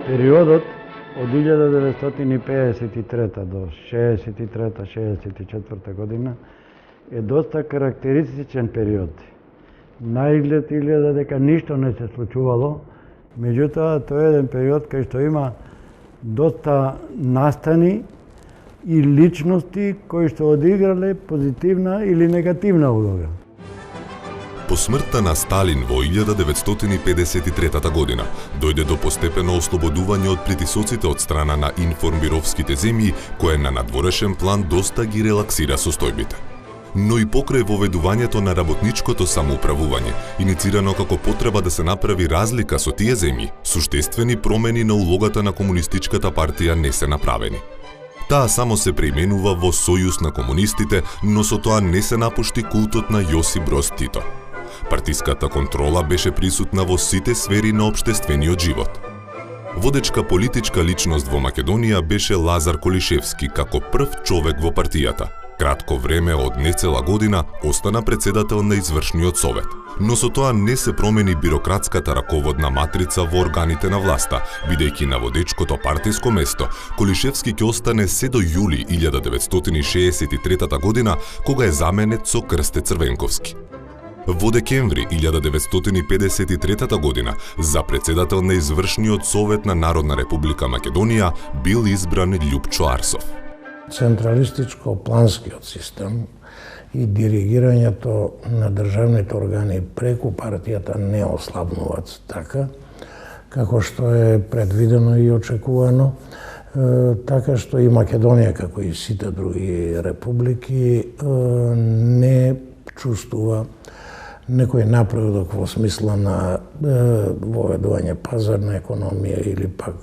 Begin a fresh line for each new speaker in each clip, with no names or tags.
Периодот од 1953 до 63-64 година е доста карактеристичен период. На изглед изгледа дека ништо не се случувало, меѓутоа тоа е еден период кај што има доста настани и личности кои што одиграле позитивна или негативна улога.
По смртта на Сталин во 1953 година дојде до постепено ослободување од притисоците од страна на информбировските земји, кое на надворешен план доста ги релаксира состојбите. Но и покрај воведувањето на работничкото самоуправување, иницирано како потреба да се направи разлика со тие земји, суштествени промени на улогата на комунистичката партија не се направени. Таа само се преименува во Сојуз на комунистите, но со тоа не се напушти култот на Јосип Броз Тито. Партиската контрола беше присутна во сите сфери на општествениот живот. Водечка политичка личност во Македонија беше Лазар Колишевски како прв човек во партијата. Кратко време од нецела година остана председател на извршниот совет. Но со тоа не се промени бирократската раководна матрица во органите на власта, бидејќи на водечкото партиско место Колишевски ќе остане се до јули 1963 година, кога е заменет со Крсте Црвенковски. Во декември 1953 година за председател на извршниот совет на Народна република Македонија бил избран Љупчо Арсов.
Централистичко-планскиот систем и диригирањето на државните органи преку партијата не ослабнуваат така, како што е предвидено и очекувано, така што и Македонија, како и сите други републики, не чувствува некој напредок во смисла на воведување пазарна економија или пак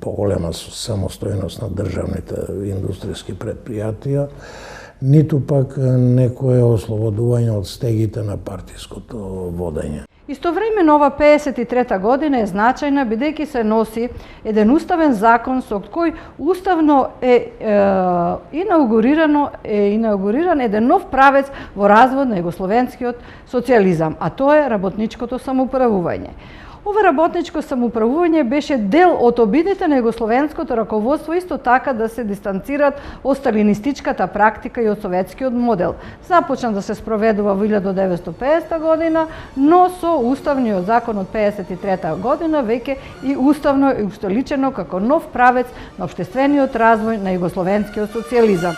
поголема самостојност на државните индустријски предпријатија, ниту пак некое ослободување од стегите на партиското водење.
Истовремено ова 53 година е значајна бидејќи се носи еден уставен закон со кој уставно е инаугуриран еден нов правец во развој на југословенскиот социјализам, а тоа е работничкото самоуправување. Ова работничко самоуправување беше дел од обидите на југословенското раководство исто така да се дистанцираат од сталинистичката практика и од советскиот модел. Започна да се спроведува во 1950 година, но со уставниот закон од 53 година веќе и уставно е устоличено како нов правец на општествениот развој на југословенскиот социјализам.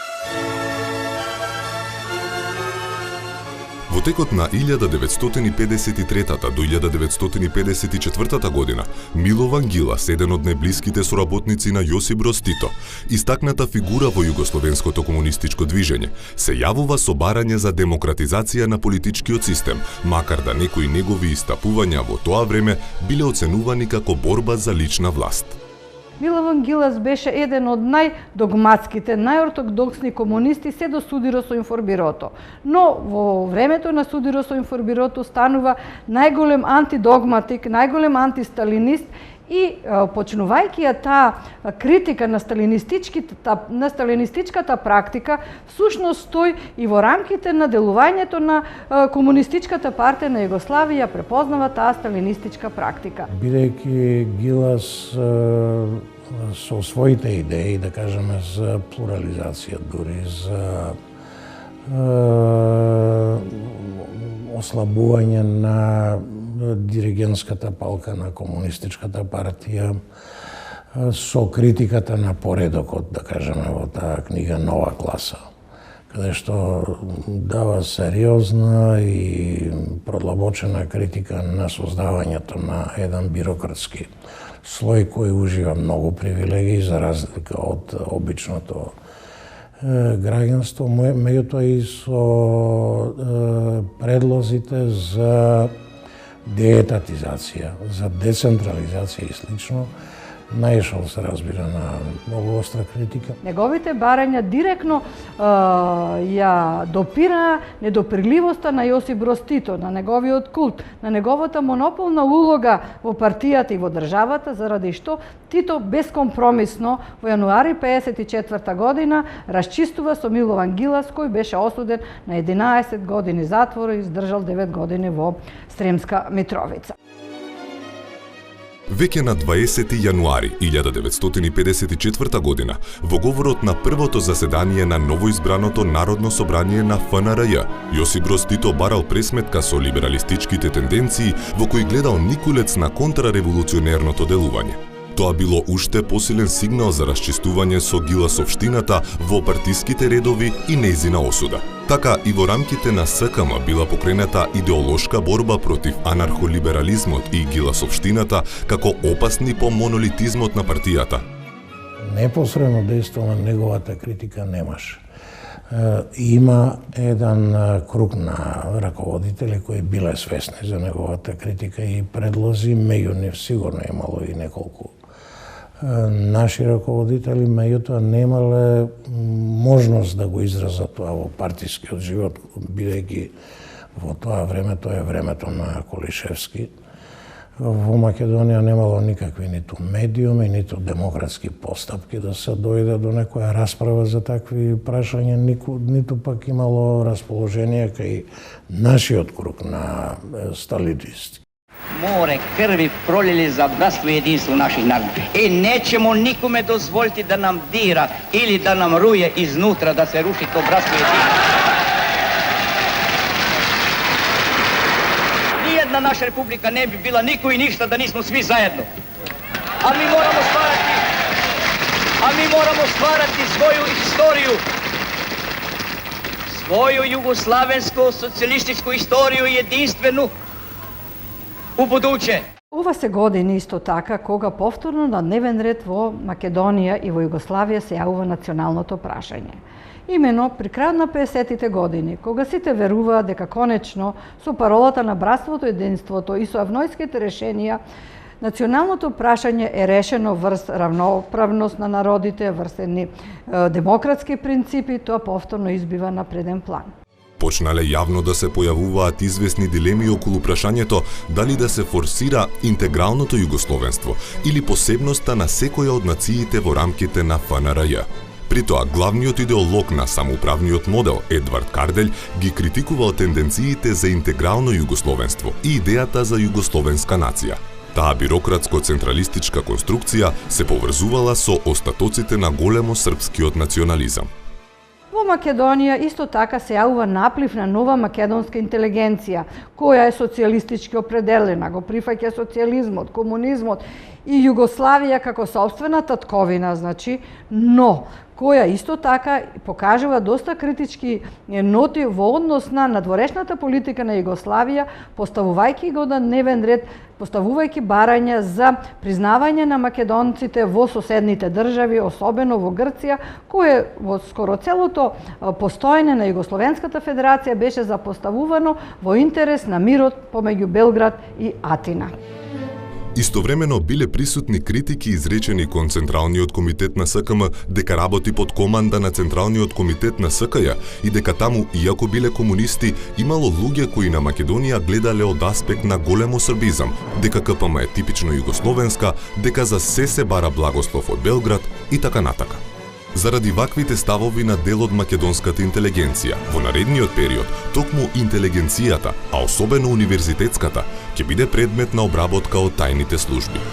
Во текот на 1953 до 1954 година, Милован Ѓилас, еден од најблиските соработници на Јосип Броз Тито, истакната фигура во југословенското комунистичко движење, се јавува со барање за демократизација на политичкиот систем, макар да некои негови истапувања во тоа време биле оценувани како борба за лична власт.
Милован Ѓилас беше еден од најдогматските, најортодоксни комунисти се до судиро со информбирото. Но во времето на судиро со информбирото станува најголем антидогматик, најголем антисталинист и почнувајќи ја таа критика на сталинистичката практика, всушност тој и во рамките на делувањето на комунистичката партија на Југославија препознава таа сталинистичка практика.
Бидејќи Ѓилас со своите идеи, да кажеме, за плурализација, дури за ослабување на диригентската палка на комунистичката партија, со критиката на поредокот, да кажеме, во таа книга Нова класа, каде што дава сериозна и продлабочена критика на создавањето на еден бирократски слој кој ужива многу привилегии за разлика од обичното граѓанство, меѓутоа и со предлозите за деетатизација, за децентрализација и слично, наишол се разбира на многу остра критика.
Неговите барања директно ја допира недопирливоста на Јосип Броз Тито, на неговиот култ, на неговата монополна улога во партијата и во државата, заради што Тито бескомпромисно во јануари 54 година расчистува со Милован Ѓилас, кој беше осуден на 11 години затвор и издржал 9 години во Сремска Митровица.
Веќе на 20 јануари 1954 година, во говорот на првото заседание на новоизбраното Народно собрание на ФНРЈ, Јосип Броз Тито барал пресметка со либералистичките тенденции во кои гледал никулец на контрареволуционерното делување. Тоа било уште посилен сигнал за расчистување со гиласовштината во партиските редови и нејзина осуда. Така и во рамките на СКМ била покрената идеолошка борба против анархолиберализмот и гиласовштината како опасни по монолитизмот на партијата.
Непосредно дејство на неговата критика немаше. Има еден круг на раководители кои биле свесни за неговата критика и предлози, меѓу нив сигурно имало и неколку наши раководители, меѓутоа немале можност да го изразат тоа во партискиот живот, бидејќи во тоа време, тоа е времето на Колишевски, во Македонија немало никакви ниту медиуми, ниту демократски постапки да се дојде до некоја расправа за такви прашања, ниту пак имало расположение кај нашиот круг на сталинисти.
Море крви пролили за братство и единство наших народа. И неćemo никоме дозволити да нам дира или да нам руе изнутра, да се руши то братство и единство. Ниједна наша република не би била никој и ништа да нисмо сви заедно. А ми moramo stvarati svoju istoriju. Svoju jugoslavensko-socijalističku istoriju jedinstvenu u buduće.
Ова се години исто така кога повторно на дневен ред во Македонија и во Југославија се јавува националното прашање. Имено при крајот на 50-тите години, кога сите веруваат дека конечно со паролата на братството и единството и со авнојските решенија, националното прашање е решено врз равноправност на народите, врз едни демократски принципи, тоа повторно избива на преден план.
Почнале јавно да се појавуваат известни дилеми околу прашањето дали да се форсира интегралното југословенство или посебноста на секоја од нациите во рамките на ФНРЈ. При тоа, главниот идеолог на самоуправниот модел, Едвард Карделј, ги критикувал тенденциите за интегрално југословенство и идејата за југословенска нација. Таа бирократско-централистичка конструкција се поврзувала со остатоците на големо српскиот национализам.
Во Македонија исто така се јавува наплив на нова македонска интелигенција, која е социјалистички определена, го прифаќа социјализмот, комунизмот и Југославија како сопствена татковина, но која исто така покажува доста критички ноти во однос на надворешната политика на Југославија, поставувајќи го на дневен ред, поставувајќи барања за признавање на македонците во соседните држави, особено во Грција, кое во скоро целото постоење на Југословенската федерација беше запоставувано во интерес на мирот помеѓу Белград и Атина.
Истовремено биле присутни критики изречени кон Централниот комитет на СКМ дека работи под команда на Централниот комитет на СКЈ и дека таму, иако биле комунисти, имало луѓе кои на Македонија гледале од аспект на големо србизам, дека КПМ е типично југословенска, дека за се бара благослов од Белград и така натака. Заради ваквите ставови на дел од македонската интелигенција, во наредниот период, токму интелигенцијата, а особено универзитетската, ќе биде предмет на обработка од тајните служби.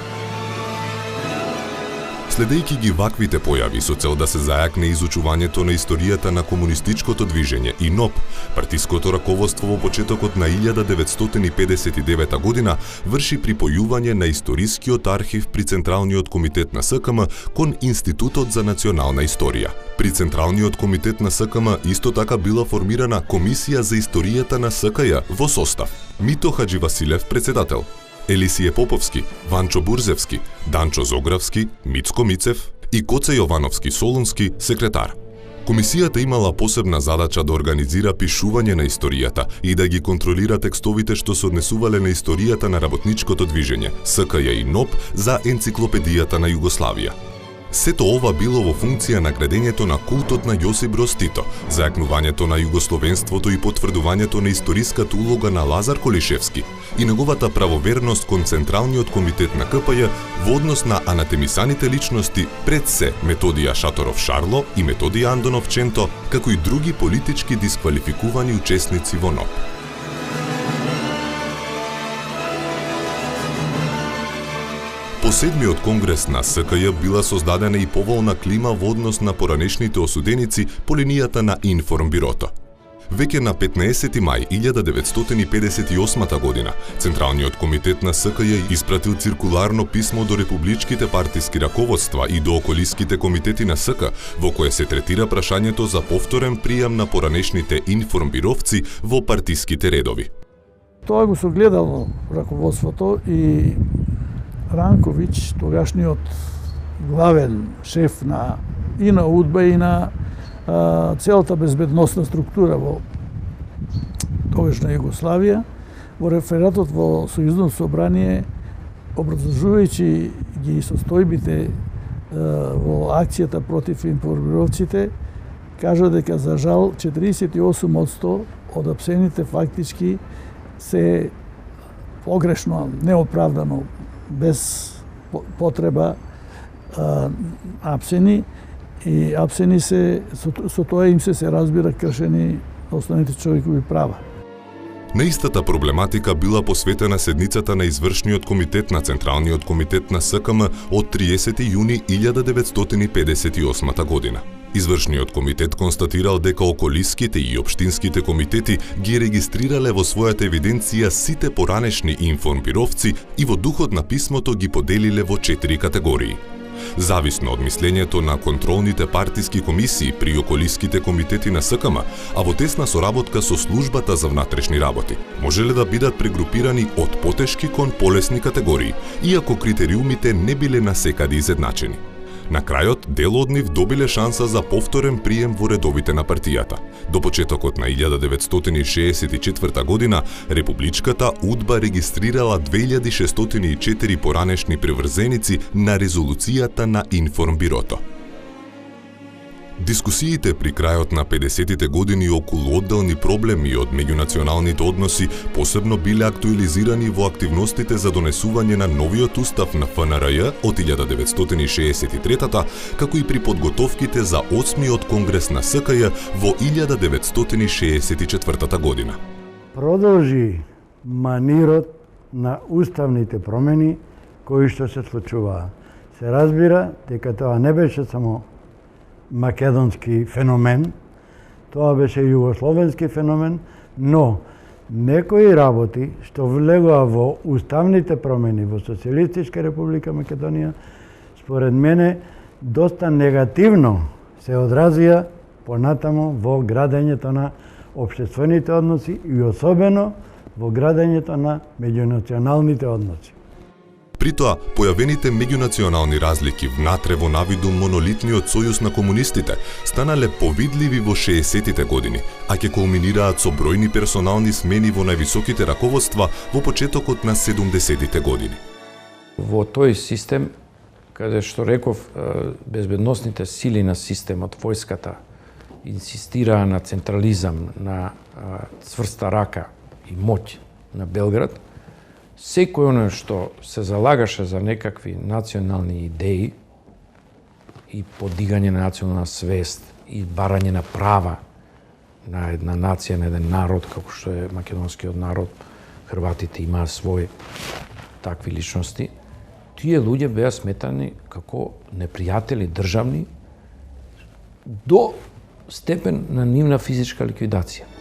Следејќи ги ваквите појави со цел да се зајакне изучувањето на историјата на комунистичкото движење и НОП, партиското раководство во почетокот на 1959 година врши припојување на историскиот архив при Централниот комитет на СКМ кон Институтот за национална историја. При Централниот комитет на СКМ исто така била формирана Комисија за историјата на СКЈ во состав Мито Хаџивасилев председател, Елисије Поповски, Ванчо Бурзевски, Данчо Зогравски, Мицко Мицев и Коце Јовановски Солунски секретар. Комисијата имала посебна задача да организира пишување на историјата и да ги контролира текстовите што се однесувале на историјата на работничкото движење, СКЈ и НОП за енциклопедијата на Југославија. Сето ова било во функција на градењето на култот на Јосип Броз Тито, зајакнувањето на југословенството и потврдувањето на историската улога на Лазар Колишевски и неговата правоверност кон Централниот комитет на КПЈ во однос на анатемисаните личности пред се Методија Шаторов Шарло и Методија Андонов Ченто, како и други политички дисквалификувани учесници во НОП. По седмиот конгрес на СКЈ била создадена и поволна клима во однос на поранешните осуденици по линијата на Информбирото. Веќе на 15 мај 1958 година, Централниот комитет на СКЈ испратил циркуларно писмо до републичките партиски раководства и до околиските комитети на СК, во кое се третира прашањето за повторен пријам на поранешните информбировци во партиските редови.
Тоа го согледало раководството и Ранковиќ, тогашниот главен шеф и на УДБА и на целата безбедносна структура во тогашна Југославија, во рефератот во Сојузно собрание, образложувајќи ги состојбите во акцијата против информировците, кажа дека за жал 48% од апсените фактички се погрешно, неоправдано, без потреба апсени, и апсени се, со тоа им се разбира кршени основните човекови права.
На истата проблематика била посветена седницата на извршниот комитет на Централниот комитет на СКМ од 30 јуни 1958 година. Извршниот комитет констатирал дека околиските и општинските комитети ги регистрирале во својата евиденција сите поранешни информбировци и во духот на писмото ги поделиле во 4 категории. Зависно од мислењето на контролните партиски комисии при околиските комитети на СКМ, а во тесна соработка со службата за внатрешни работи, можеле да бидат прегрупирани од потешки кон полесни категории, иако критериумите не биле насекаде изедначени. На крајот, дел од нив добиле шанса за повторен прием во редовите на партијата. До почетокот на 1964 година, Републичката УДБА регистрирала 2604 поранешни приврзеници на резолуцијата на Информбирото. Дискусиите при крајот на 50-тите години околу одделни проблеми од меѓунационалните односи посебно биле актуализирани во активностите за донесување на новиот устав на ФНРЈ од 1963-та, како и при подготовките за 8-миот конгрес на СКЈ во 1964 година.
Продолжи манирот на уставните промени кои што се случуваа. Се разбира дека тоа не беше само македонски феномен, тоа беше југословенски феномен, но некои работи што влегоа во уставните промени во Социјалистичка република Македонија, според мене, доста негативно се одразија понатамо во градењето на општествените односи и особено во градењето на меѓунационалните односи.
Притоа, појавените меѓунационални разлики внатре во навиду монолитниот сојуз на комунистите станале повидливи во 60-тите години, а ќе кулминираат со бројни персонални смени во највисоките раководства во почетокот на 70-тите години.
Во тој систем, каде што реков, безбедносните сили на системот, војската, инсистираа на централизам, на цврста рака и моќ на Белград, секој оно што се залагаше за некакви национални идеи и подигање на национална свест и барање на права на една нација, на еден народ, како што е македонскиот народ, хрватите имаа свој такви личности, тие луѓе беа сметани како непријатели државни до степен на нивна физичка ликвидација.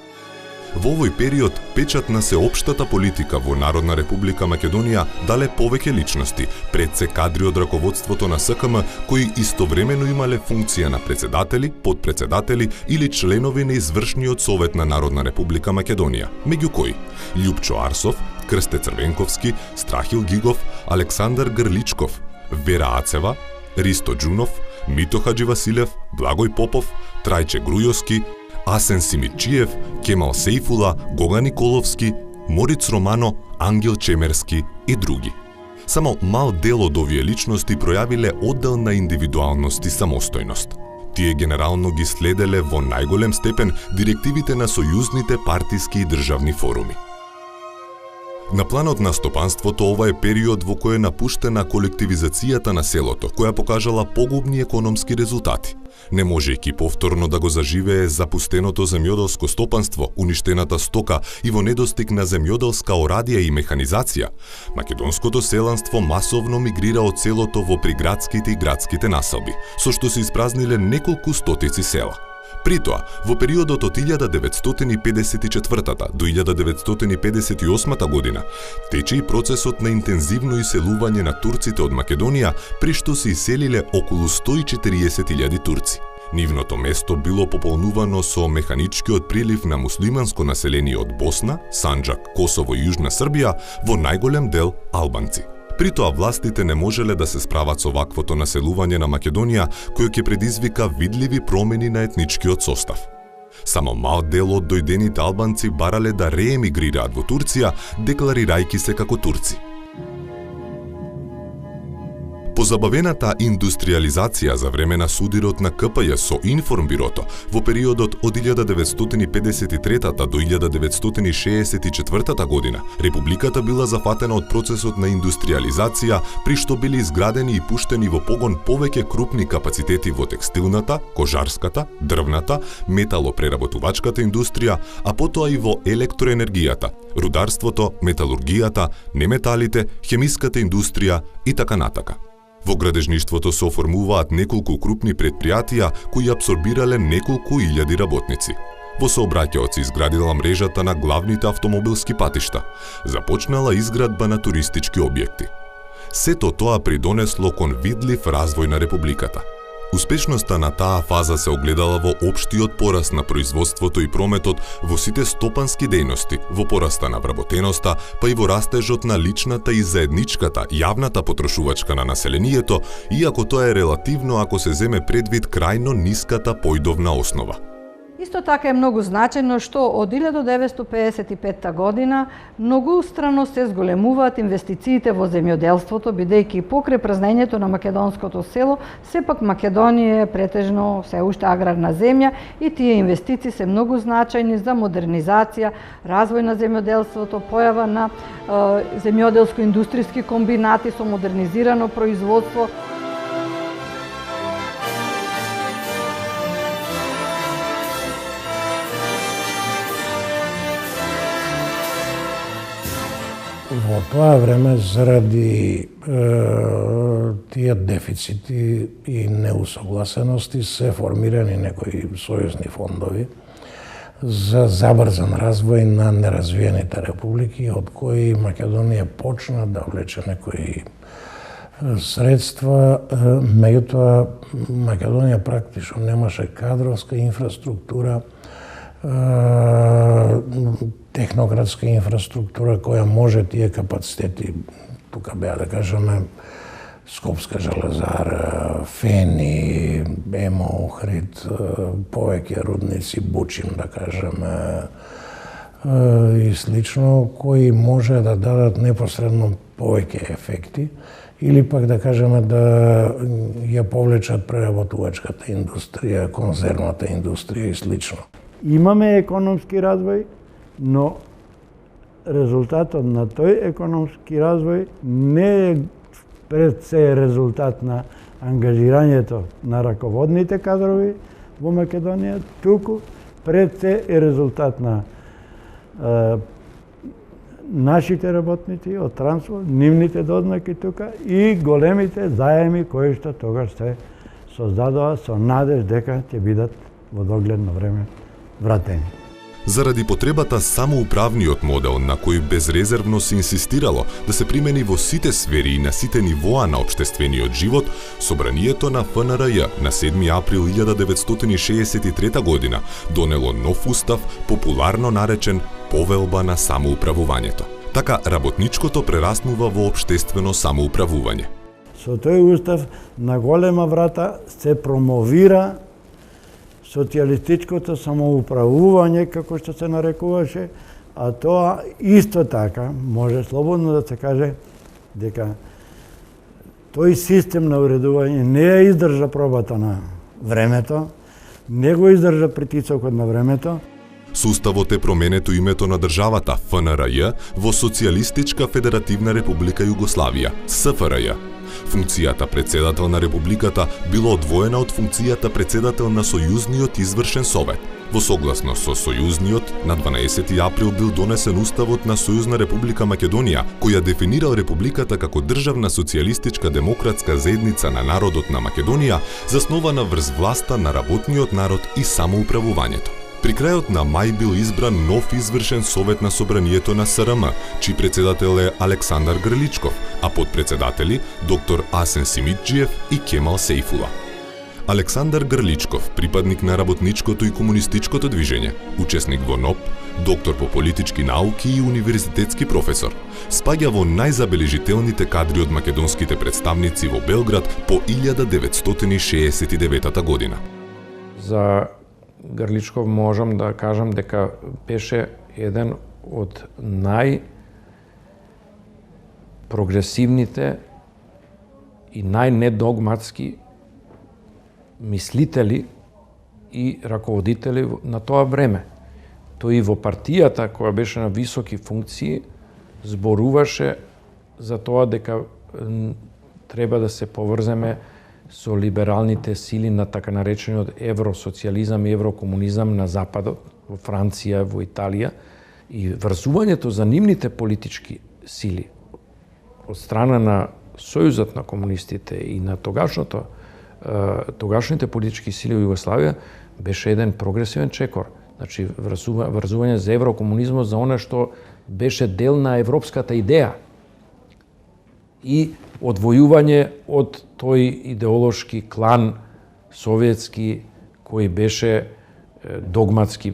Во овој период, печат на сеопштата политика во Народна република Македонија дале повеќе личности, пред се кадри од раководството на СКМ, кои истовремено имале функција на председатели, подпредседатели или членови на извршниот совет на Народна република Македонија, меѓу кои Љупчо Арсов, Крсте Црвенковски, Страхил Гигов, Александар Грличков, Вера Ацева, Ристо Џунов, Мито Хаџивасилев, Благој Попов, Трајче Грујовски, Асен Симичиев, Кемал Сейфула, Гога Николовски, Мориц Романо, Ангел Чемерски и други. Само мал дел од овие личности пројавиле одделна индивидуалност и самостојност. Тие генерално ги следеле во најголем степен директивите на сојузните партиски и државни форуми. На планот на стопанството ова е период во кој е напуштена колективизацијата на селото, која покажала погубни економски резултати. Не можејќи повторно да го заживее запустеното земјоделско стопанство, уништената стока и во недостиг на земјоделска орадија и механизација, македонското селанство масовно мигрира од селото во приградските и градските населби, со што се испразниле неколку стотици села. При тоа, во периодот од 1954 до 1958 година, тече и процесот на интензивно иселување на турците од Македонија, при што се иселиле околу 140.000 турци. Нивното место било пополнувано со механичкиот прилив на муслиманско население од Босна, Санџак, Косово и Јужна Србија, во најголем дел албанци. При тоа властите не можеле да се справат со ваквото населување на Македонија, кој ќе предизвика видливи промени на етничкиот состав. Само мал дел од дојдените албанци барале да реемигрираат во Турција, декларирајќи се како турци. Позабавената индустриализација за време на судирот на КПЈ со Информбирото во периодот од 1953 до 1964 година, Републиката била зафатена од процесот на индустриализација, при што били изградени и пуштени во погон повеќе крупни капацитети во текстилната, кожарската, дрвната, металопреработувачката индустрија, а потоа и во електроенергијата, рударството, металургијата, неметалите, хемиската индустрија и така натака. Во градежништвото се оформуваат неколку крупни предпријатија кои апсорбирале неколку илјади работници. Во сообраќајот се изградила мрежата на главните автомобилски патишта. Започнала изградба на туристички објекти. Сето тоа придонесло кон видлив развој на Републиката. Успешноста на таа фаза се огледала во општиот пораст на производството и прометот во сите стопански дејности, во пораста на вработеноста, па и во растежот на личната и заедничката, јавната потрошувачка на населението, иако тоа е релативно ако се земе предвид крајно ниската појдовна основа.
Исто така е многу значајно што од 1955 година многустрано се зголемуваат инвестициите во земјоделството, бидејќи покрај празнењето на македонското село, сепак Македонија е претежно се уште аграрна земја и тие инвестиции се многу значајни за модернизација, развој на земјоделството, појава на земјоделско-индустријски комбинати со модернизирано производство.
Во тоа време, заради тие дефицити и неусогласености, се формирани некои сојузни фондови за забрзан развој на неразвиените републики, од кои Македонија почна да влече некои средства, меѓутоа Македонија практично немаше кадровска инфраструктура, технократска инфраструктура која може тие капацитети, тука беа да кажеме Скопска железара, Фени, Емо, Охрид, повеќе рудници, Бучин да кажеме и слично, кои може да дадат непосредно повеќе ефекти или пак да кажеме да ја повлечат преработувачката индустрија, конзервната индустрија и слично.
Имаме економски развој, но резултатот на тој економски развој не е пред се резултат на ангажирањето на раководните кадрови во Македонија, туку пред се е резултат на нашите работници од транспорт, нивните дознаки тука и големите заеми кои што тогаш се создадоа со надеж дека ќе бидат во догледно време вратени.
Заради потребата самоуправниот модел на кој безрезервно се инсистирало да се примени во сите сфери и на сите нивоа на општествениот живот, собранието на ФНРЈ на 7 април 1963 година донело нов устав, популарно наречен Повелба на самоуправувањето. Така работничкото прераснува во општествено самоуправување.
Со тој устав на голема врата се промовира социјалистичкото самоуправување, како што се нарекуваше, а тоа исто така може слободно да се каже дека тој систем на уредување не ја издржа пробата на времето, не го издржа притисокот на времето.
Со уставот е променето името на државата ФНРЈ во Социјалистичка Федеративна Република Југославија, СФРЈ. Функцијата председател на Републиката била одвоена од функцијата председател на Сојузниот извршен совет. Во согласност со Сојузниот, на 12 април бил донесен Уставот на Сојузна Република Македонија, која дефинирал Републиката како државна социјалистичка демократска заедница на народот на Македонија, заснована врз власта на работниот народ и самоуправувањето. При крајот на мај бил избран нов извршен совет на собранието на СРМ, чиј председател е Александар Грличков, а подпредседатели доктор Асен Симиджиев и Кемал Сейфула. Александар Грличков, припадник на работничкото и комунистичкото движење, учесник во НОП, доктор по политички науки и универзитетски професор, спаѓа во најзабележителните кадри од македонските представници во Белград по 1969 година.
За Грличков можам да кажам дека беше еден од најпрогресивните и најнедогматски мислители и раководители на тоа време. Тој и во партијата која беше на високи функции зборуваше за тоа дека треба да се поврземе со либералните сили на така наречениот евросоцијализам и еврокомунизам на Западот, во Франција, во Италија, и врзувањето за нивните политички сили од страна на Сојузот на комунистите и на тогашните политички сили во Југославија беше еден прогресивен чекор. Значи, врзување за еврокомунизмот, за она што беше дел на европската идеја и одвојување од тој идеолошки клан советски кој беше догматски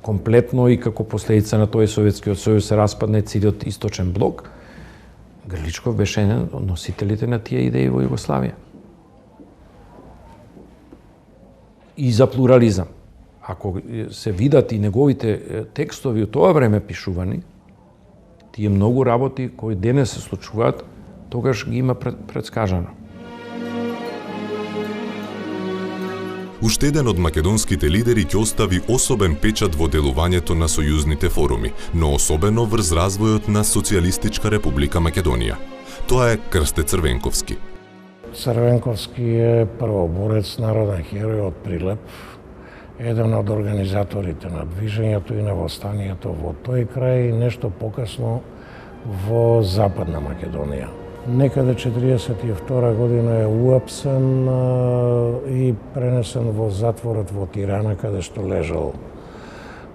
комплетно и како последица на тој Советскиот сојуз се распадне целиот источен блок. Грличков беше еден од носителите на тие идеи во Југославија. И за плурализам. Ако се видат и неговите текстови од тоа време пишувани, тие многу работи кои денес се случуваат, тогаш ги има предскажано.
Уште еден од македонските лидери ќе остави особен печат во делувањето на сојузните форуми, но особено врз развојот на Социјалистичка Република Македонија. Тоа е Крсте Црвенковски.
Црвенковски е првоборец, народен херој од Прилеп, еден од организаторите на движењето и на востанието во тој крај и нешто покасно во Западна Македонија. Некаде 1942 година е уапсен и пренесен во затворот во Тирана, каде што лежал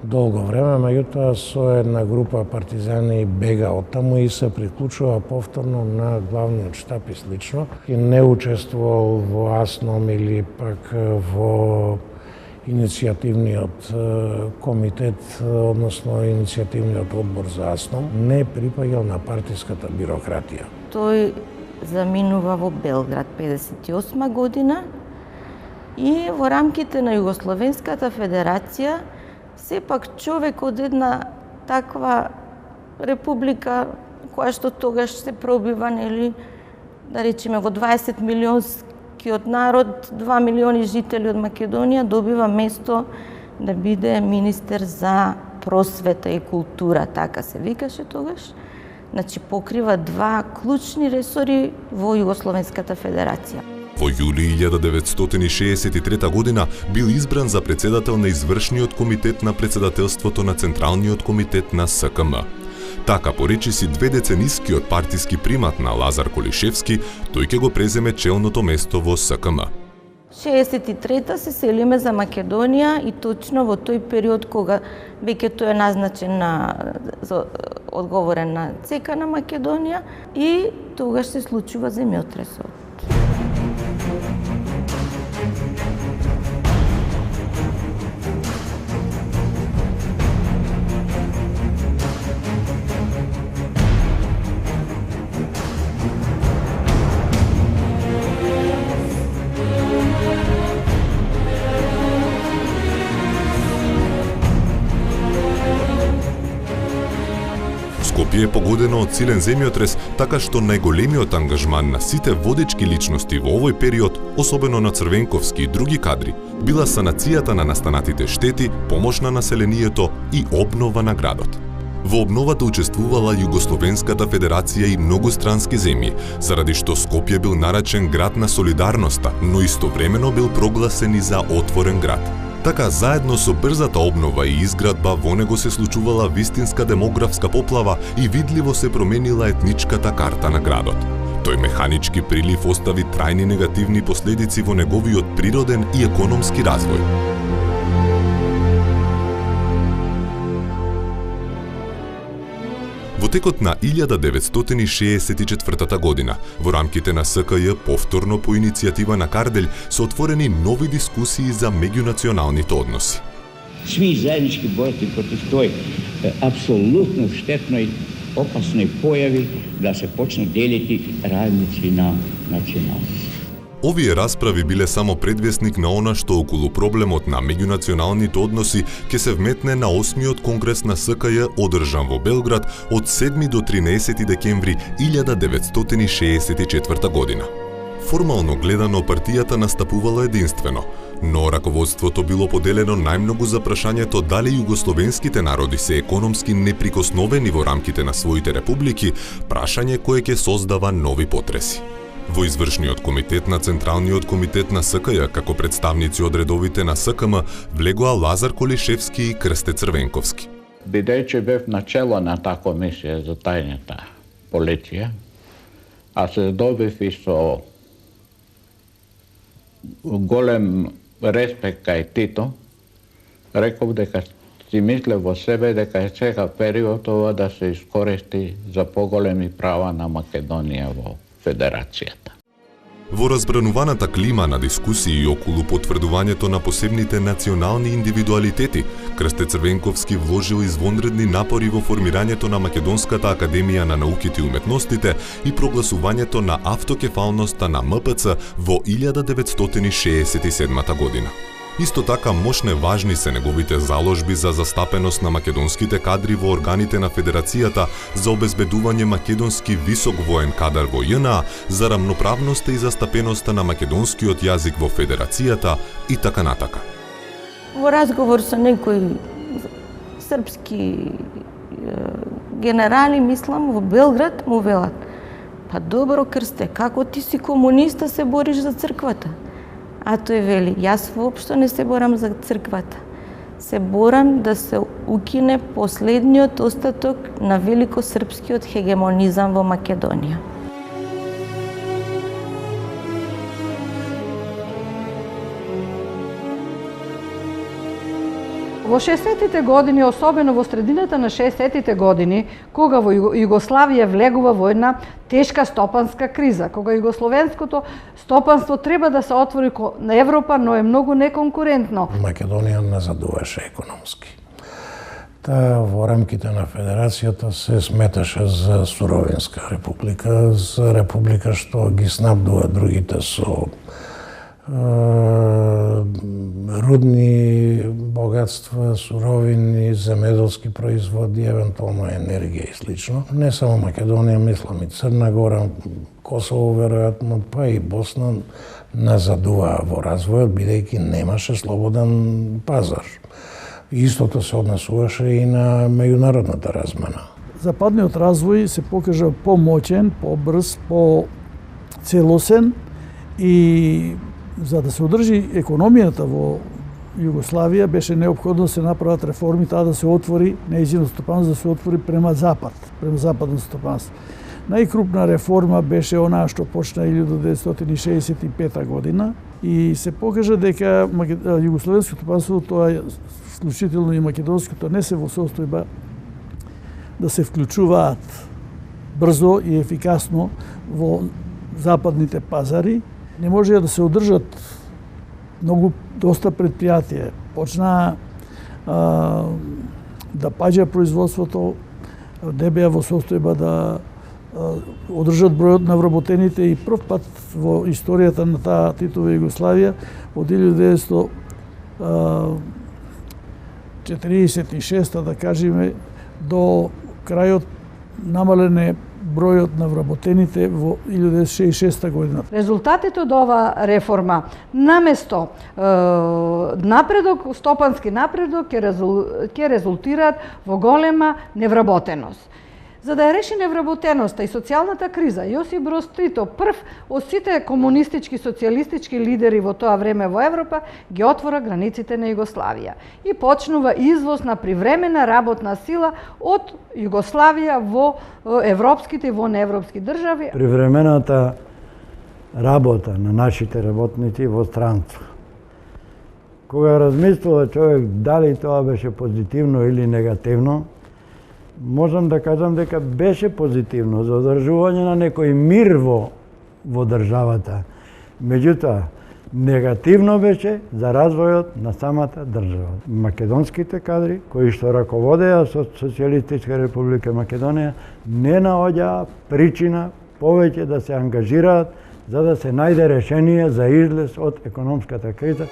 долго време, меѓутоа со една група партизани бега оттаму и се приклучува повторно на главниот штаб и слично. И не учествувал во АСНОМ или пак во иницијативниот комитет, односно иницијативниот одбор за АСНОМ, не припаѓал на партиската бирократија.
Тој заминува во Белград 58 година и во рамките на Југословенската федерација сепак човек од една таква република која што тогаш се пробива, нели, да речеме во 20 милионскиот народ, 2 милиони жители од Македонија, добива место да биде министер за просвета и култура, така се викаше тогаш. Значи покрива два клучни ресори во Југословенската федерација.
Во јули 1963 година бил избран за председател на извршниот комитет на председателството на Централниот комитет на СКМ. Така поречиси 2 деценискиот партиски примат на Лазар Колишевски, тој ќе го преземе челното место во СКМ.
63-та се селиме за Македонија и точно во тој период кога веќе тој е назначен одговорен на ЦК на Македонија и тогаш се случува земјотресот.
Скопје Скопје е погодено од силен земјотрес, така што најголемиот ангажман на сите водечки личности во овој период, особено на Црвенковски и други кадри, била санацијата на настанатите штети, помош на населението и обнова на градот. Во обновата учествувала Југословенската федерација и многу странски земји, заради што Скопје бил наречен град на солидарноста, но истовремено бил прогласен и за отворен град. Така, заедно со брзата обнова и изградба, во него се случувала вистинска демографска поплава и видливо се променила етничката карта на градот. Тој механички прилив остави трајни негативни последици во неговиот природен и економски развој. Во текот на 1964 година, во рамките на СКЈ, повторно по иницијатива на Карделј, се отворени нови дискусии за меѓунационалните односи.
Svi zajednički boriti protiv toj apsolutno štetnoj, opasnoj pojavi da se počnu dijeliti radnici na nacionalnosti.
Овие расправи биле само предвесник на она што околу проблемот на меѓунационалните односи ќе се вметне на 8-миот конгрес на СКЈ одржан во Белград од 7 до 13 декември 1964 година. Формално гледано партијата настапувала единствено, но раководството било поделено најмногу за прашањето дали југословенските народи се економски неприкосновени во рамките на своите републики, прашање кое ќе создава нови потреси. Во извршниот комитет на Централниот комитет на СКЈ, како представници од редовите на СКМ, влегоа Лазар Колишевски и Крсте Црвенковски.
Бидејќи бев начело на таа комисија за тајната полиција, а се здобив и со голем респект кај Тито, реков дека си мисле во себе дека е сега период ова да се искористи за поголеми права на Македонија во Федерацијата.
Во разбрануваната клима на дискусии околу потврдувањето на посебните национални индивидуалитети, Крсте Црвенковски вложил извонредни напори во формирањето на Македонската академија на науките и уметностите и прогласувањето на автокефалноста на МПЦ во 1967 година. Исто така мощне важни се неговите заложби за застапеност на македонските кадри во органите на Федерацијата, за обезбедување македонски висок воен кадар во ЈНА, за рамноправноста и застапеноста на македонскиот јазик во Федерацијата и така натака.
Во разговор со некои српски генерали, мислам, во Белград му велат: па добро, Крсте, како ти си комуниста се бориш за црквата? А тој вели: јас воопшто не се борам за црквата. Се борам да се укине последниот остаток на великосрпскиот хегемонизам во Македонија.
Во 60-тите години, особено во средината на 60-тите години, кога во Југославија влегува во една тешка стопанска криза, кога југословенското стопанство треба да се отвори на Европа, но е многу неконкурентно.
Македонија назадуваше економски. Та во рамките на Федерацијата се сметаше за суровинска република, за република што ги снабдува другите со рудни богатства, суровини, земеделски производи, евентуално енергија и слично. Не само Македонија, мислам и Црна Гора, Косово веројатно, па и Босна назадуваа во развојот, бидејќи немаше слободен пазар. Истото се однесуваше и на меѓународната размена.
Западниот развој се покажа помоćен, побрз, поцелосен и за да се одржи економијата во Југославија беше неопходно да се направат реформи, таа да се отвори нејзиното стопанство, да се отвори према запад, према западно стопанство. Најкрупна реформа беше онаа што почна 1965 година и се покажа дека југословенското стопанство, тоа вклучително и македонското, не се во состојба да се вклучуваат брзо и ефикасно во западните пазари. Не можеа да се одржат доста предпријатија. Почнаа да паѓа производството, не беа во состојба да одржат бројот на вработените и прв пат во историјата на таа Титова Југославија од 1946 да кажеме до крајот намален е бројот на вработените во 1966 година.
Резултатите од ова реформа, наместо напредок, стопански напредок, ќе резултираат во голема невработеност. За да ја реши невработеноста и социјалната криза, Јосип Броз Тито, прв од сите комунистички, социјалистички лидери во тоа време во Европа, ги отвора границите на Југославија и почнува извоз на привремена работна сила од Југославија во европските и во неевропски држави.
Привремената работа на нашите работници во странство. Кога размислува човек дали тоа беше позитивно или негативно, можам да кажам дека беше позитивно за одржување на некој мир во државата. Меѓутоа, негативно беше за развојот на самата држава. Македонските кадри, кои што раководеа со Социјалистичка република Македонија, не наоѓаа причина повеќе да се ангажираат за да се најде решение за излез од економската криза.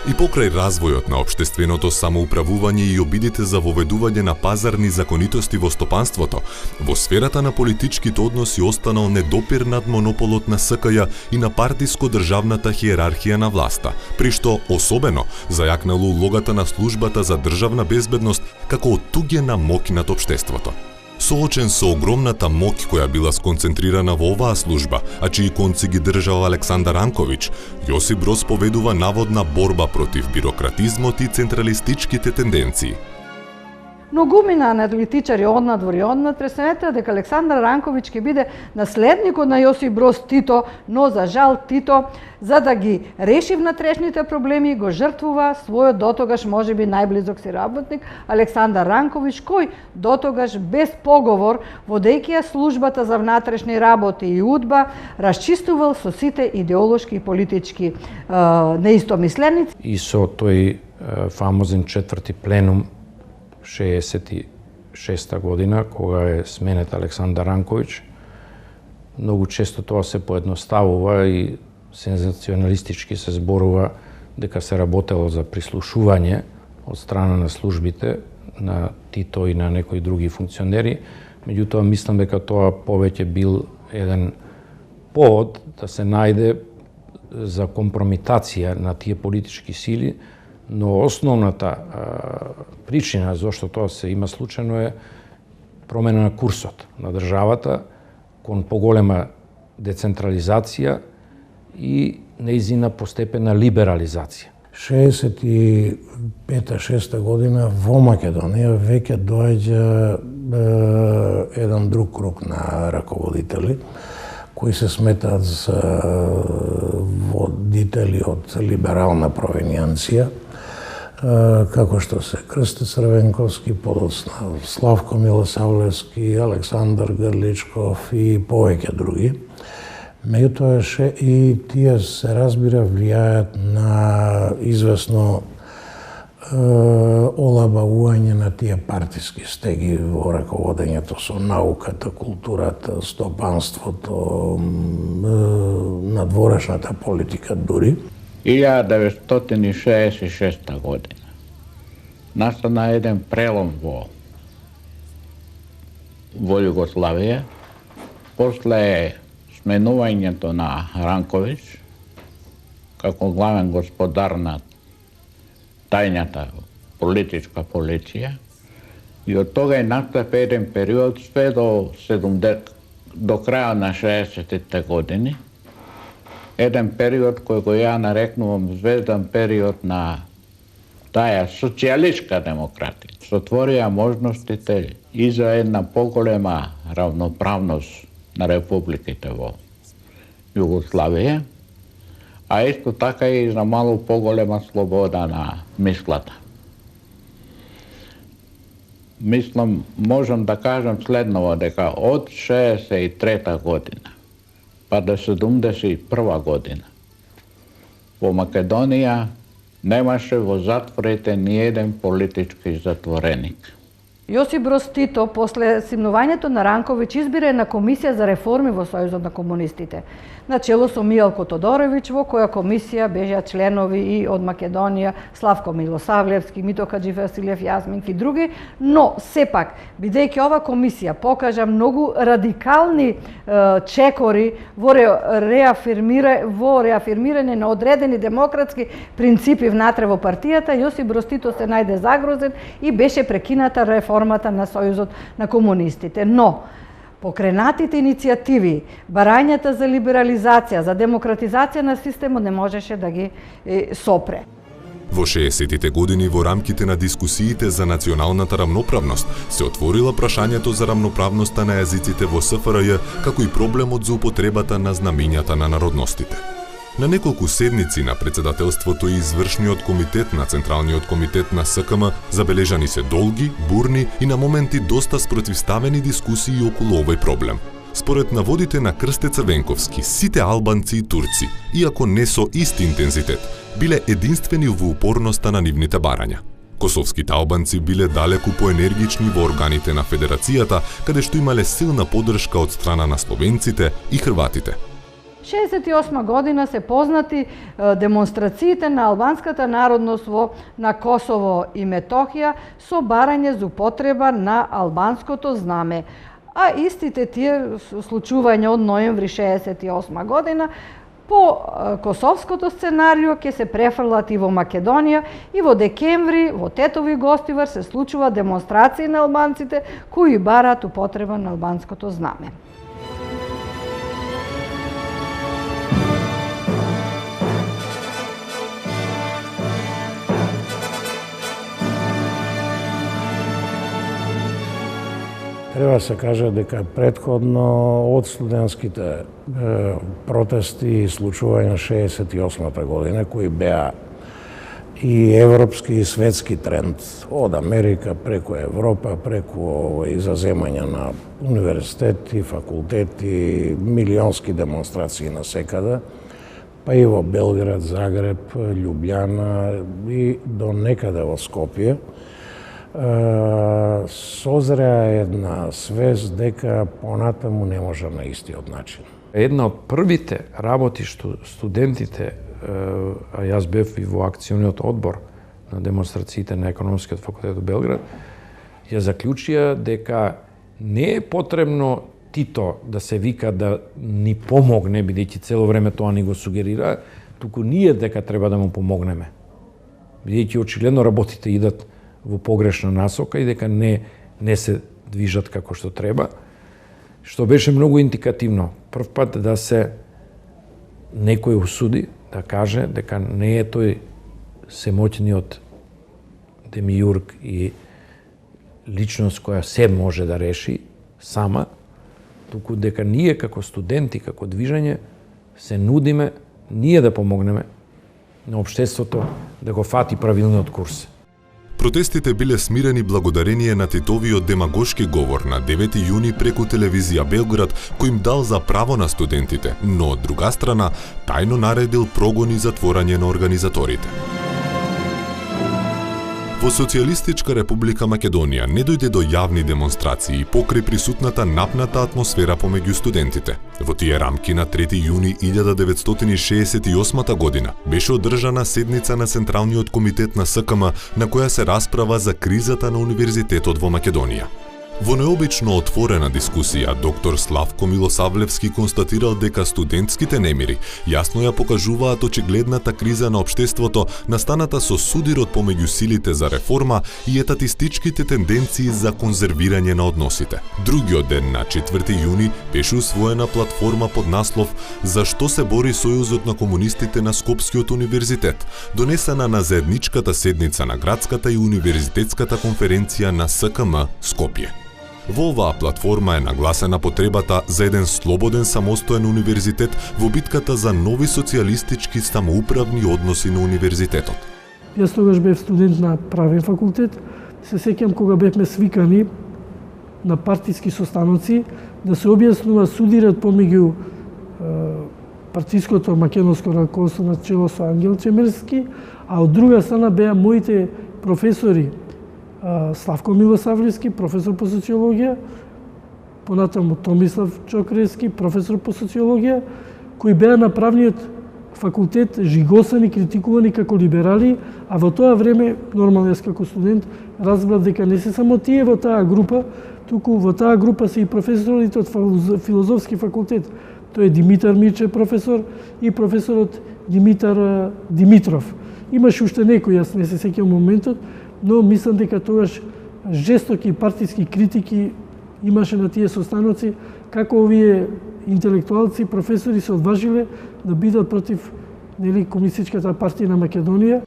И покрај развојот на општественото самоуправување и обидите за воведување на пазарни законитости во стопанството, во сферата на политичките односи останал недопир над монополот на СКЈ и на партиско-државната хиерархија на власта, при што особено зајакнало улогата на службата за државна безбедност како оттуѓена моќ над општеството. Соочен со огромната моќ која била сконцентрирана во оваа служба, а чии конци ги држал Александар Ранковиќ, Јосип Броз поведува наводна борба против бирократизмот и централистичките тенденции.
Многумина аналитичари однадвор и однад пресметаа дека Александар Ранковиќ ќе биде наследникот на Јосип Броз Тито, но за жал Тито, за да ги реши внатрешните проблеми, го жртвува својот дотогаш можеби најблизок си работник Александар Ранковиќ, кој дотогаш без поговор, водејќи ја службата за внатрешни работи и УДБА, расчистувал со сите идеолошки и политички неистомисленици.
И со тој фамозен четврти пленум 66 година, кога е сменет Александар Ранковиќ, многу често тоа се поедноставува и сензационалистички се зборува дека се работело за прислушување од страна на службите на Тито и на некои други функционери, меѓутоа мислам дека тоа повеќе бил еден повод да се најде за компромитација на тие политички сили, но основната причина зашто тоа се има случајно е промена на курсот на државата кон поголема децентрализација и неизина постепена либерализација.
65-6 година во Македонија веќе доаѓа еден друг круг на раководители кои се сметаат за водители од либерална провенијанција, како што се Крсте Црвенковски, подоцна Славко Милосавлевски, Александар Грличков и повеќе други. Меѓутоа и тие се разбира влијаат на известно олабавување на тие партиски стеги во раководењето со науката, културата, стопанството, надворешната политика дури.
1966 година настана еден прелом во Југославија, после сменувањето на Ранковиќ како главен господар на тајната политичка полиција, и од тога е настапи еден период све до краја на 60-тите години, еден период кој го ја нарекнувам звездан период на таа социјалистичка демократија. Сотворија можностите и за една поголема равноправност на републиките во Југославија, а исто така и за малку поголема слобода на мислата. Мислам, можам да кажам следново, дека од 63 година па до 71 година во Македонија немаше во затворите ни еден политички затвореник.
Јосип Броз Тито, после симнувањето на Ранковиќ, избира една комисија за реформи во Сојузот на комунистите. На чело со Мијалко Тодоровиќ, во која комисија беа членови и од Македонија, Славко Милосавлевски, Мито Хаџивасилев Јазминки и други, но сепак, бидејќи ова комисија покажа многу радикални чекори во реафирмирање на одредени демократски принципи внатре во партијата, Јосип Броз Тито се најде загрозен и беше прекината реформата на Сојузот на комунистите. Но, покренатите иницијативи, барањата за либерализација, за демократизација на системот не можеше да ги сопре.
Во 60-тите години во рамките на дискусиите за националната рамноправност се отворила прашањето за рамноправноста на јазиците во СФРЈ, како и проблемот за употребата на знамињата на народностите. На неколку седници на председателството и извршниот комитет на Централниот комитет на СКМ забележани се долги, бурни и на моменти доста спротивставени дискусии околу овој проблем. Според наводите на Крсте Црвенковски, сите албанци и турци, иако не со исти интензитет, биле единствени во упорноста на нивните барања. Косовските албанци биле далеку поенергични во органите на Федерацијата, каде што имале силна поддршка од страна на словенците и хрватите.
68 година се познати демонстрациите на албанската народност на Косово и Метохија со барање за употреба на албанското знаме. А истите тие случувања од ноември 68 година по косовското сценарио ќе се префрлат и во Македонија и во декември во Тетови Гостивар се случува демонстрации на албанците кои бараат употреба на албанското знаме.
Треба се каже дека претходно од студентските протести и случувања 68-та година, кои беа и европски и светски тренд, од Америка преку Европа, преку изаземање на универзитети, факултети, милионски демонстрации на секаде, па и во Белград, Загреб, Љубљана и до некаде во Скопје, созреа една свест дека понатаму не може на истиот начин.
Една од првите работи што студентите, а јас бев и во акциониот одбор на демонстрациите на Економскиот факултет во Белград, ја заклучија дека не е потребно Тито да се вика да ни помогне, бидејќи цело време тоа ни го сугерира, туку ние дека треба да му помогнеме. Бидејќи очигледно работите идат во погрешна насока и дека не се движат како што треба, што беше многу индикативно. Прв пат да се некој усуди да каже дека не е тој семоќниот демиург и личност која се може да реши сама, туку дека ние како студенти, како движење, се нудиме ние да помогнеме на општеството да го фати правилниот курс.
Протестите биле смирени благодарение на Титовиот демагошки говор на 9 јуни преку телевизија Белград, кој им дал за право на студентите, но од друга страна тајно наредил прогон и затворање на организаторите. Во Социјалистичка република Македонија не дојде до јавни демонстрации покрај присутната напната атмосфера помеѓу студентите. Во тие рамки на 3 јуни 1968 година беше одржана седница на Централниот комитет на СКМ на која се расправа за кризата на универзитетот во Македонија. Во необично отворена дискусија, доктор Славко Милосавлевски констатирал дека студентските немири јасно ја покажуваат очигледната криза на општеството настаната со судирот помеѓу силите за реформа и етатистичките тенденции за конзервирање на односите. Другиот ден на 4 јуни беше усвоена платформа под наслов "За што се бори Сојузот на комунистите на Скопскиот универзитет", донесена на заедничката седница на градската и универзитетската конференција на СКМ Скопје. Во оваа платформа е нагласена потребата за еден слободен самостоен универзитет во битката за нови социјалистички самоуправни односи на универзитетот.
Јас тогаш бев студент на правен факултет. Се сеќам кога бевме свикани на партиски состаноци да се објаснува судират помеѓу партиското македонско раководство на чело со Ангел Чемерски, а од друга страна беа моите професори Славко Милосавлевски, професор по социологија, понатаму Томислав Чокрески, професор по социологија, кои беа на правниот факултет жигосани, критикувани како либерали, а во тоа време, нормално јас како студент, разбрав дека не се само тие во таа група, туку во таа група се и професорите од филозофски факултет. Тој е Димитар Мирче професор и професорот Димитар Димитров. Имаше уште некои, јас не се сеќавам моментот, но мислам дека тогаш жестоки партиски критики имаше на тие состаноци, како овие интелектуалци, професори се одважиле да бидат против Комунистичката партија на Македонија.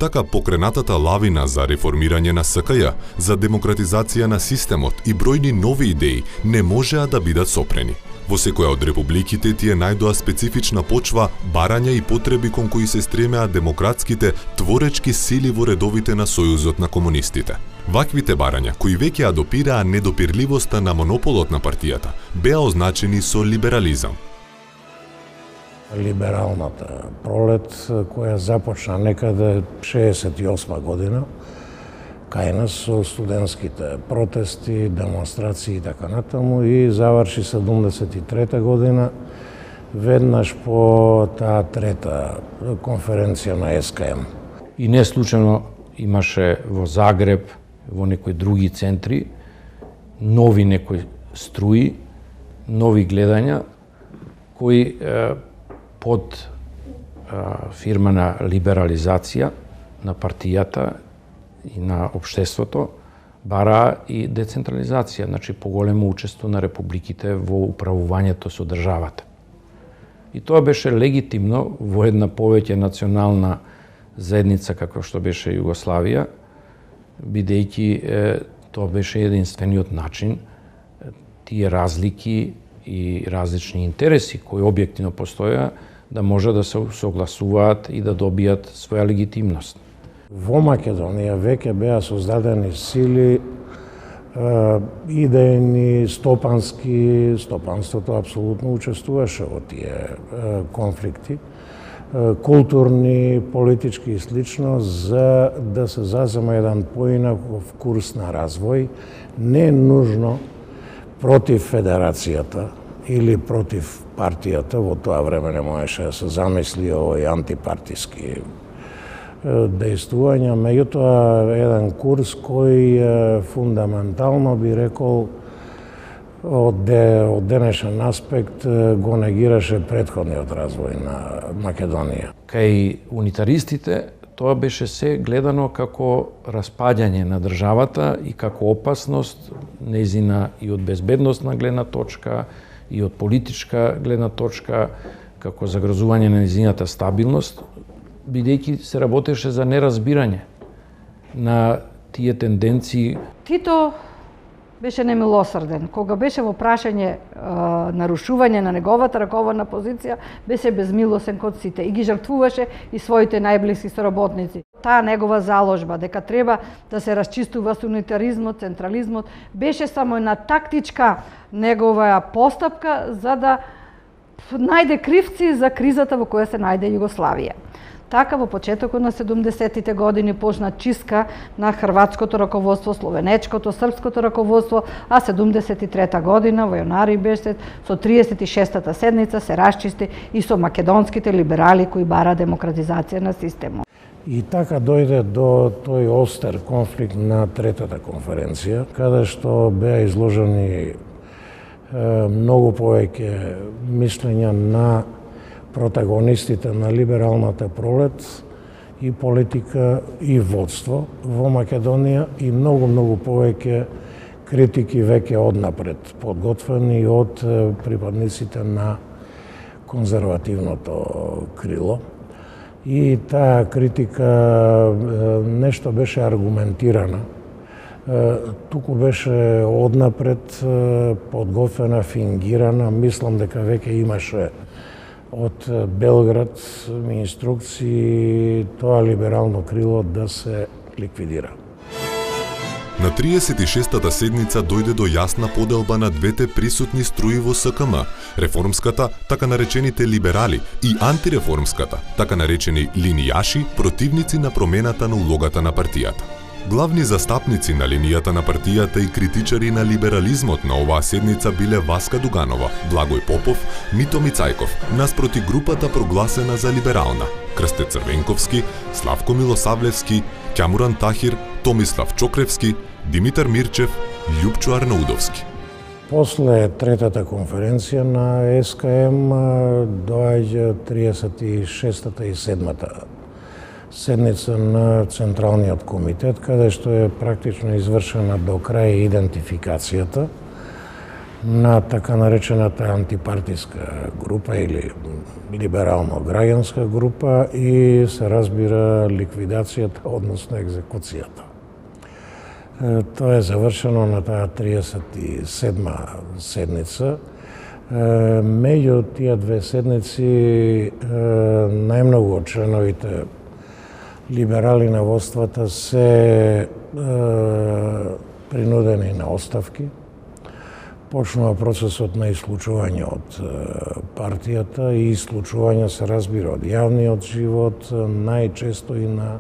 Така покренатата лавина за реформирање на СКЈ, за демократизација на системот и бројни нови идеи не можеа да бидат сопрени. Во секоја од републиките тие најдоа специфична почва, барања и потреби кон кои се стремеа демократските творечки сили во редовите на Сојузот на комунистите. Ваквите барања, кои веќе допираа недопирливоста на монополот на партијата, беа означени со либерализам.
Либералната пролет, која започна некаде 68 година, кај нас со студентските протести, демонстрации и така натаму, и заврши 73 година, веднаш по таа трета конференција на СКМ.
И не случајно имаше во Загреб, во некои други центри, нови некои струи, нови гледања, кои под фирма на либерализација на партијата и на општеството бараа и децентрализација, значи поголемо учество на републиките во управувањето со државата. И тоа беше легитимно во една повеќе национална заедница како што беше Југославија, бидејќи тоа беше единствениот начин тие разлики и различни интереси кои објективно постоја да може да се согласуваат и да добијат своја легитимност.
Во Македонија веќе беа создадени сили идејни, стопански, стопанството апсолутно учествуваше во тие конфликти, културни, политички и слично, за да се зазема еден поинаков курс на развој, не нужно против федерацијата или против партијата, во тоа време не можеше да се замисли овој антипартиски дејствувања, меѓутоа еден курс кој фундаментално би рекол од денешен аспект го негираше претходниот развој на Македонија.
Кај унитаристите тоа беше се гледано како распаѓање на државата и како опасност нејзина и од безбедносна гледна точка, и од политичка гледна точка, како загрозување на нејзината стабилност, бидејќи се работеше за неразбирање на тие тенденции.
Тито беше немилосрден. Кога беше во прашање нарушување на неговата раководна позиција, беше безмилосен кон сите и ги жртвуваше и своите најблиски соработници. Таа негова заложба дека треба да се расчистува со унитаризмот, централизмот, беше само една тактичка негова постапка за да најде кривци за кризата во која се најде Југославија. Така, во почетокот на 70-тите години почна чистка на хрватското раководство, словенечкото, српското раководство, а 73-та година, во јанари беше, со 36-та седница се расчисти и со македонските либерали кои бара демократизација на системот.
И така дојде до тој остер конфликт на третата конференција, каде што беа изложени многу повеќе мислења на протагонистите на либералната пролет и политика и водство во Македонија и многу повеќе критики веќе однапред подготвени од припадниците на конзервативното крило. И таа критика нешто беше аргументирана, туку беше однапред подготвена, фингирана, мислам дека веќе имаше од Белград инструкции тоа либерално крило да се ликвидира.
На 36-та седница дојде до јасна поделба на двете присутни струи во СКМ, реформската, така наречените либерали, и антиреформската, така наречени линијаши, противници на промената на улогата на партијата. Главни застапници на линијата на партијата и критичари на либерализмот на оваа седница биле Васка Дуганова, Благој Попов, Мито Мицајков, наспроти групата прогласена за либерална, Крсте Црвенковски, Славко Милосавлевски, Ќамуран Тахир, Томислав Чокревски, Димитар Мирчев, Љупчо Арнаудовски.
После третата конференција на СКМ доаѓа 36-та и 7-та седница на Централниот комитет, каде што е практично извршена до крај идентификацијата на така наречената антипартиска група или либерално-граѓанска група и се разбира ликвидацијата, односно екзекуцијата. Тоа е завршено на таа 37-ма седница. Меѓу тие две седници најмногу од членовите либерали на водствата се принудени на оставки. Почнува процесот на исклучување од партијата и исклучување се разбира од јавниот живот, најчесто и на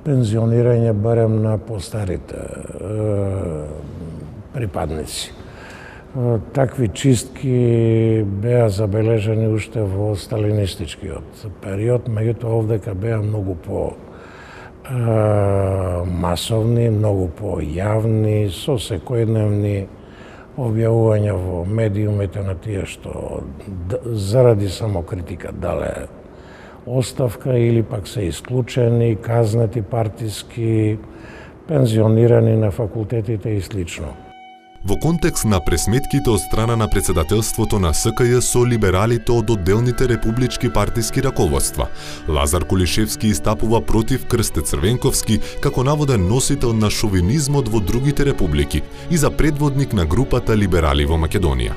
пензионирање барем на постарите припадници. Такви чистки беа забележени уште во сталинистичкиот период, меѓутоа овдека беа многу по масовни, многу по јавни, со секојдневни објавувања во медиумите на тие што заради самокритика дале оставка или пак се исклучени, казнети партиски, пензионирани на факултетите и слично.
Во контекст на пресметките од страна на председателството на СКЈ со либералите од одделните републички партиски раководства, Лазар Кулишевски истапува против Крсте Црвенковски како наводен носител на шовинизмот во другите републики и за предводник на групата либерали во Македонија.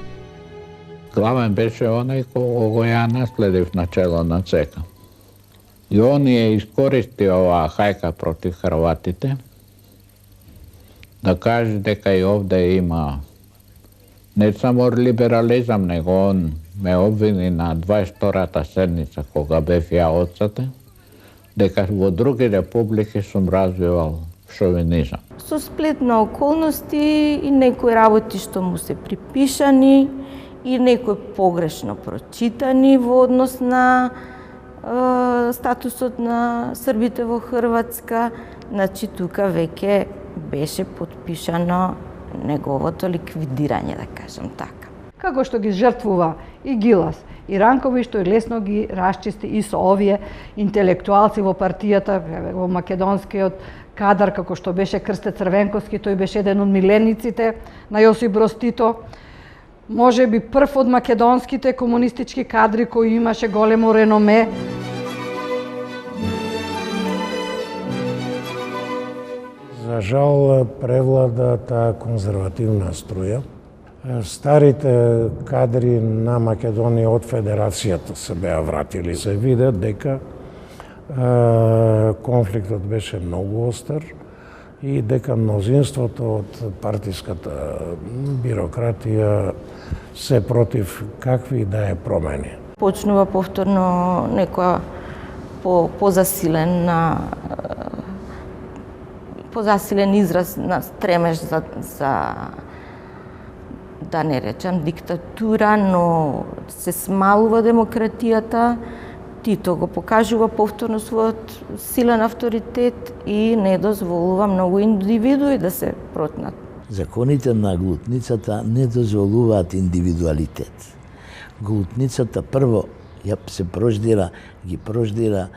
Главен беше онај кој ја наследив начело на ЦК. И он ја искористи оваа хајка против хрватите, да каже дека и овде има не само либерализам, него он ме обвини на 22-та седница кога бев ја отсете, дека во други републики сум развивал шовинизам.
Со сплет на околности и некои работи што му се припишани и некои погрешно прочитани во однос на статусот на србите во Хрватска, значи тука веќе беше подпишано неговото ликвидирање, да кажам така.
Како што ги жртвува и Гилас, и Ранкови, што и лесно ги расчисти и со овие интелектуалци во партијата, во македонскиот кадар, како што беше Крсте Црвенковски, тој беше еден од милениците на Јосип Броз Тито, може би прв од македонските комунистички кадри кој имаше големо реноме.
За жал превлада таа конзервативна струја. Старите кадри на Македонија од Федерацијата се беа вратили. Се виде дека конфликтот беше многу остар и дека мнозинството од партиската бирократија се против какви да е промени.
Почнува повторно некоја позасилен израз на стремеж за да не речам диктатура, но се смалува демократијата. Тито го покажува повторно својот силен авторитет и не дозволува многу индивидуи да се протнат.
Законите на глутницата не дозволуваат индивидуалитет. Глутницата прво ги прождира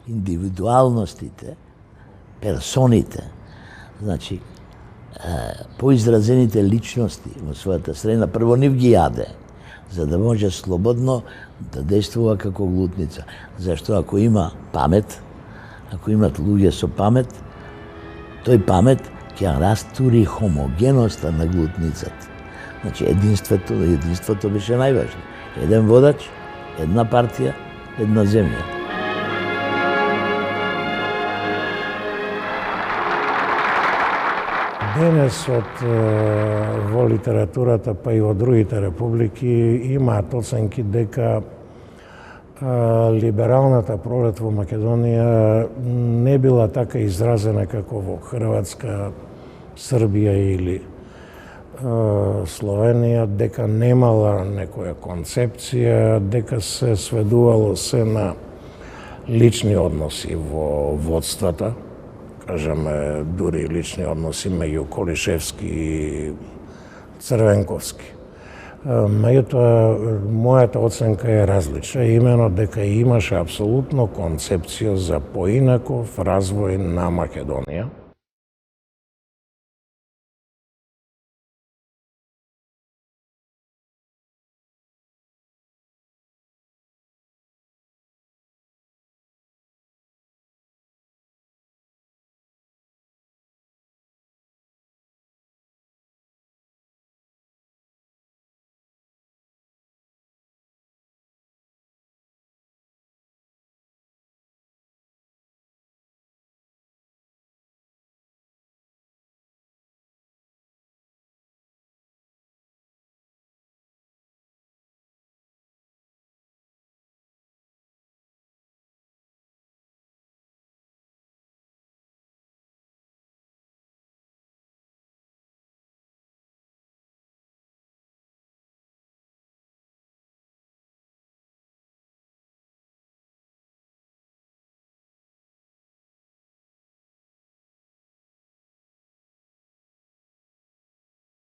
индивидуалностите, персоните, значи поизразените личности во својата средина, прво нив ги јаде, за да може слободно да действува како глутница. Зашто ако има памет, ако имат луѓе со памет, тој памет ќе растури хомогеноста на глутницата. Значи единството беше најважно. Еден водач, една партија, една земја.
Денес во литературата, па и во другите републики, имаат оценки дека либералната пролет во Македонија не била така изразена како во Хрватска, Србија или Словенија, дека немала некоја концепција, дека се сведувало се на лични односи во водствата, кажеме дури лични односи меѓу Колишевски и Црвенковски. Меѓутоа, мојата оценка е различна, имено дека имаше апсолутно концепција за поинаков развој на Македонија.